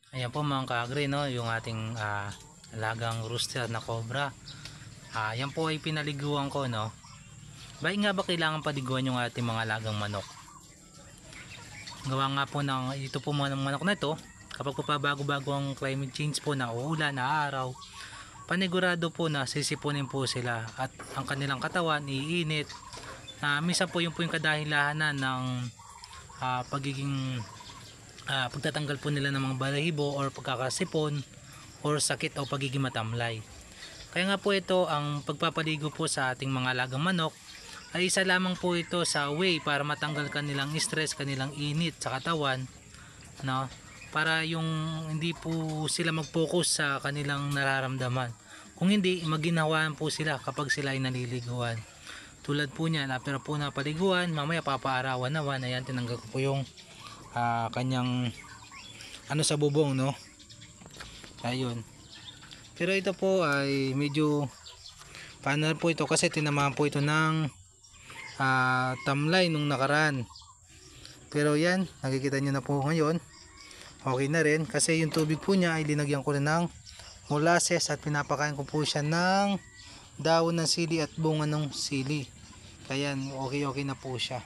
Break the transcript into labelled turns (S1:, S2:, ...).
S1: Ayan po mga kaagri, no, yung ating alagang rooster na cobra. Yan po ay pinaliguan ko, no. Bakit nga ba kailangan paliguan yung ating mga alagang manok? Gawa nga po ng ito po mga manok na ito, kapag po pa bago-bago ang climate change po na uulan na araw, panigurado po na sisipunin po sila at ang kanilang katawan iinit. Minsan po yung kadahilanan ng pagiging pagtatanggal po nila ng mga balahibo or pagkakasipon or sakit o pagiging matamlay. Kaya nga po ito, ang pagpapaligo po sa ating mga alagang manok ay isa lamang po ito sa way para matanggal kanilang stress, kanilang init sa katawan, no? Para yung hindi po sila mag-focus sa kanilang nararamdaman. Kung hindi, maginhawaan po sila kapag sila ay naliliguan. Tulad po niyan, pero po napaliguan, mamaya papaarawan naman. Ayan, tinanggal ko po yung kanyang ano sa bubong, no. Ayun, pero ito po ay medyo paano po ito kasi tinamaan po ito ng tamlay nung nakaraan. Pero yan, nakikita nyo na po ngayon, okay na rin kasi yung tubig po niya ay linagyan ko rin ng molasses at pinapakain ko po siya ng dahon ng sili at bunga ng sili. Kaya okay na po siya.